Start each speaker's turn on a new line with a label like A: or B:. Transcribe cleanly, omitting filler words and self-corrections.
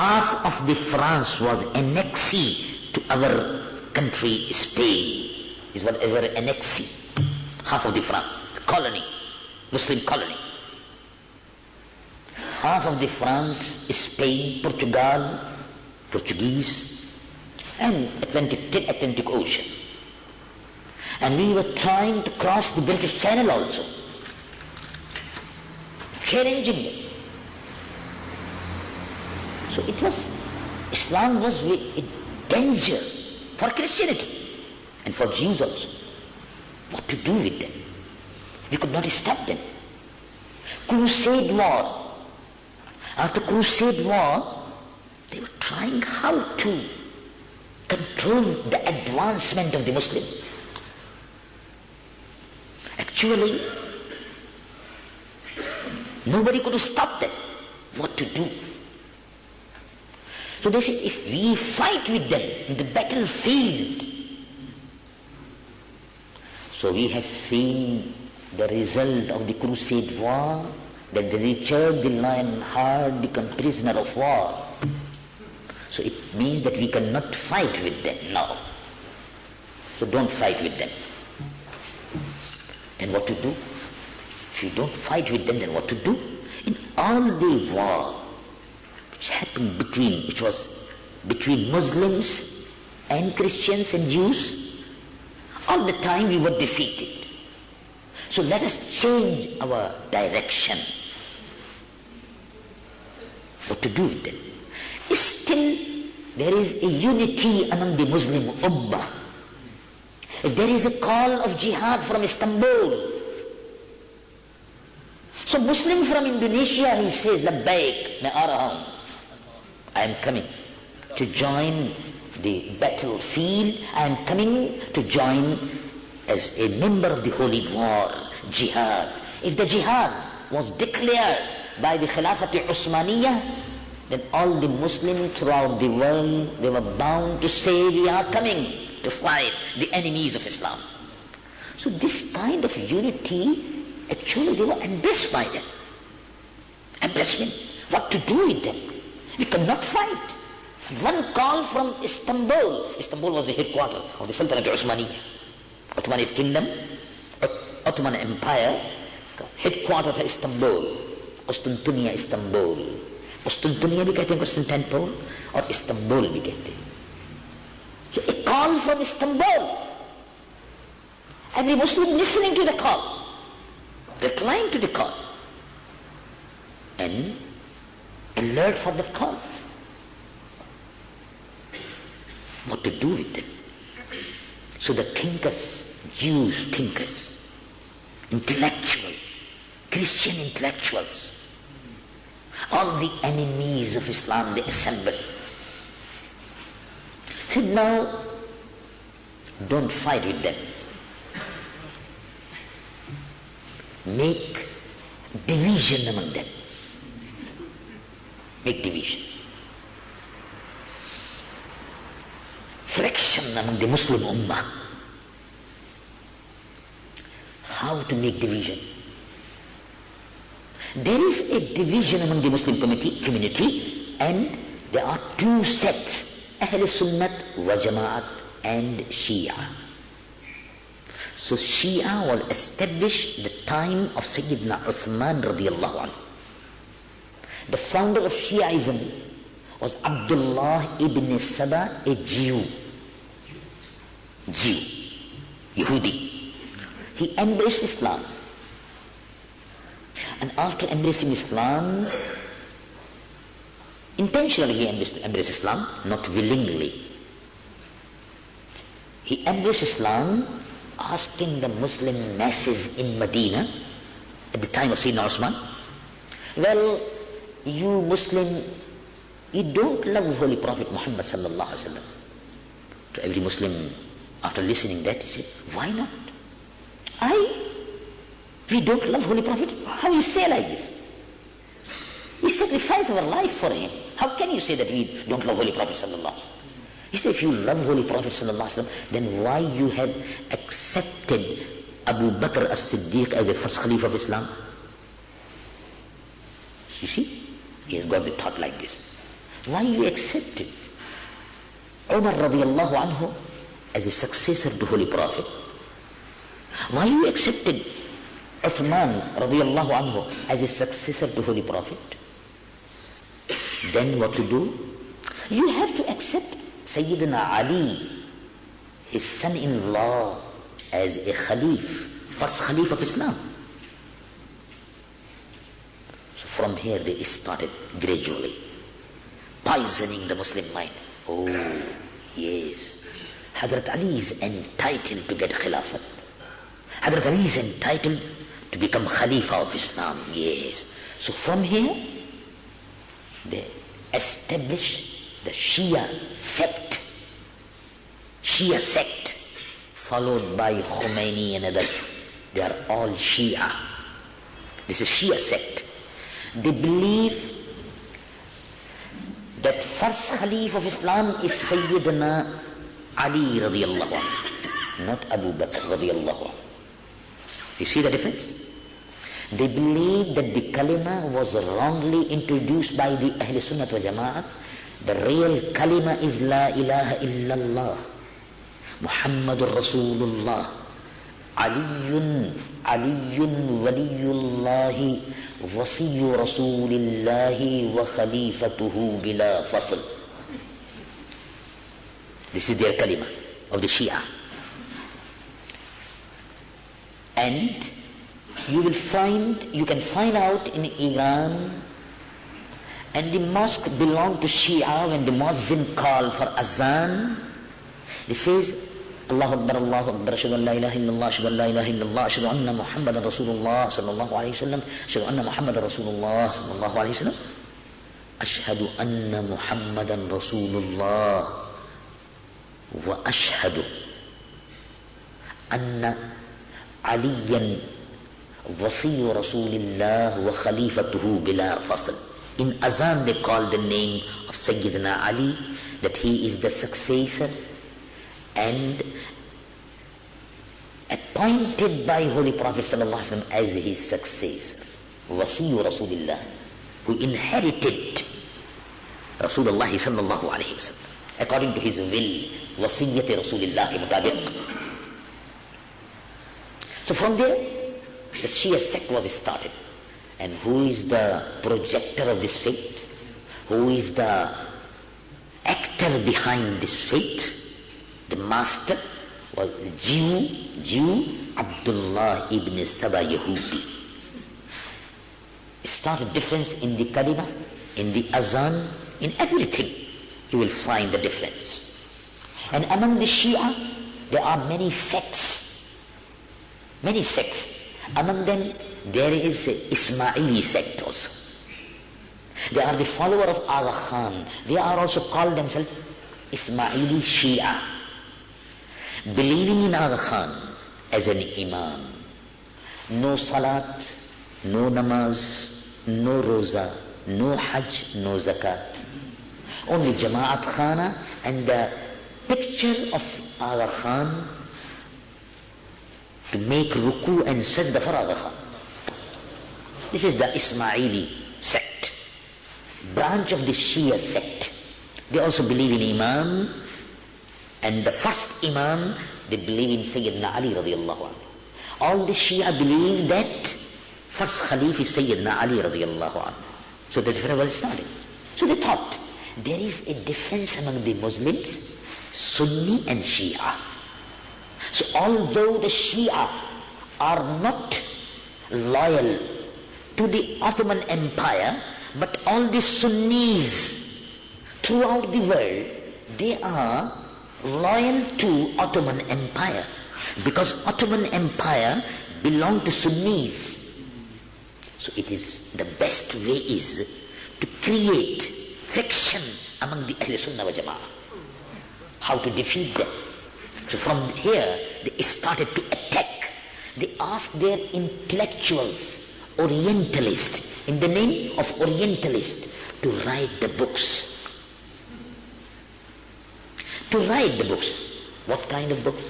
A: half of the France was annexee to our country, Spain, is whatever annexee. Half of the France, colony, Muslim colony. Half of the France, Spain, Portugal, Portuguese, and Atlantic Ocean. And we were trying to cross the British Channel also, challenging them. So Islam was a danger for Christianity and for Jews also. What to do with them? We could not stop them. Crusade war. After Crusade war, they were trying how to control the advancement of the Muslims. Actually, nobody could stop them. What to do? So they said, if we fight with them in the battlefield. So we have seen the result of the Crusade war, that Richard the Lionheart became prisoner of war. So it means that we cannot fight with them now. So don't fight with them. Then what to do? If you don't fight with them, then what to do? In all the war which was between Muslims and Christians and Jews, all the time we were defeated. So let us change our direction. What to do with them? Still, there is a unity among the Muslim Ummah. There is a call of jihad from Istanbul. So Muslim from Indonesia, he says, Labbaik, मैं आ रहा हूँ. I am coming to join the battlefield. I am coming to join as a member of the holy war, jihad. If the jihad was declared by the Khilafat Usmaniyah, then all the Muslims throughout the world, they were bound to say, we are coming to fight the enemies of Islam. So this kind of unity, actually they were embraced by them. Embracement. What to do with them? We cannot fight. One call from Istanbul. Istanbul was the headquarters of the Sultanate Usmaniyah. Ottomanate Kingdom, Ottoman Empire, headquarters of Istanbul. Constantinople, Istanbul. Constantinople भी कहते हैं Constantinople और Istanbul भी कहते हैं. So a call from Istanbul. Every Muslim listening to the call, replying to the call, and alert for the call. What to do with them? So the thinkers, Jews thinkers, intellectuals, Christian intellectuals, all the enemies of Islam, they assembled. Said, no, don't fight with them. Make division among them. Make division. Friction among the Muslim Ummah. How to make division? There is a division among the Muslim community, and there are two sects, Ahl Sunnat wa Jama'at and Shia. So Shia was established the time of Sayyidina Uthman radiallahu anhu. The founder of Shiaism was Abdullah ibn Saba, a Jew, Yehudi. He embraced Islam. And after embracing Islam, intentionally he embraced Islam, not willingly. He embraced Islam, asking the Muslim masses in Medina at the time of Sayyidina Osman, well, you Muslim, you don't love Holy Prophet Muhammad sallallahu alaihi wasallam. To every Muslim, after listening that, he said, why not? We don't love Holy Prophet? How you say like this? We sacrifice our life for him. How can you say that we don't love Holy Prophet sallallahu alaihi wasallam? He said, if you love Holy Prophet sallallahu alaihi wasallam, then why you have accepted Abu Bakr as-Siddiq as a first Khalifa of Islam? You see? He has got the thought like this. Why you accepted Umar radiallahu anhu as a successor to Holy Prophet? Why you accepted Uthman radiallahu anhu as a successor to Holy Prophet? Then what to do? You have to accept Sayyidina Ali, his son-in-law, as a first Khalif of Islam. So from here they started gradually poisoning the Muslim mind. Oh, yes, Hazrat Ali is entitled to get Khilafat. Hazrat Ali is entitled to become Khalifa of Islam. Yes. So from here, they established the Shia sect. Shia sect, followed by Khomeini and others. They are all Shia. This is Shia sect. They believe that first Khalif of Islam is Sayyidina Ali radiallahu anhu, not Abu Bakr radiallahu anhu. You see the difference? They believe that the kalima was wrongly introduced by the Ahl Sunnah wal Jama'at. The real kalima is La ilaha illallah, Muhammadur Rasulullah, Aliyun waliyullahi, wasiyu Rasulillahi wa khalifatuhu bila fasl. This is their kalima of the Shia. And you can find out in Iran, and the mosque belong to Shia. When the muezzin call for azan, he says, Allahu Akbar, ashhadu an la ilaha illallah, ashhadu an la ilaha illallah, ashhadu anna Muhammadan Rasulullah sallallahu alayhi wa sallam, ashhadu anna Muhammadan Rasulullah sallallahu alayhi wa sallam, ashhadu anna Muhammadan Rasulullah, wa ashhadu anna Aliyan wasiyu Rasulillah wa khalifatuhu bila fasl. In azan they call the name of Sayyidina Ali, that he is the successor and appointed by Holy Prophet sallallahu alaihi wasallam as his successor, wasiyu Rasulillah, who inherited Rasulullah sallallahu alaihi wasallam according to his will, wasiyyati Rasulillah ke mutabiq. So from there, the Shia sect was started. And who is the projector of this faith? Who is the actor behind this faith? The master was the Jew Abdullah ibn Saba Yahudi. It started difference in the kalima, in the azan, in everything. You will find the difference. And among the Shia, there are many sects. Many sects. Among them, there is Ismaili sect also. They are the follower of Aga Khan. They are also called themselves Ismaili Shia, believing in Aga Khan as an imam. No salat, no namaz, no roza, no hajj, no zakat. Only Jama'at Khana and the picture of Aga Khan to make ruku and sajda for Aga Khan. This is the Ismaili sect, branch of the Shia sect. They also believe in Imam, and the first Imam, they believe in Sayyidina Ali radiallahu anhu. All the Shia believe that first Khalif is Sayyidina Ali radiallahu anhu. So the difference was started. So they thought, there is a difference among the Muslims, Sunni and Shia. So although the Shia are not loyal to the Ottoman Empire, but all the Sunnis throughout the world, they are loyal to Ottoman Empire, because Ottoman Empire belonged to Sunnis. So it is the best way is to create friction among the Ahl Sunnah wa Jama'ah. How to defeat them. So from here, they started to attack. They asked their intellectuals, Orientalists, in the name of Orientalists, to write the books. To write the books. What kind of books?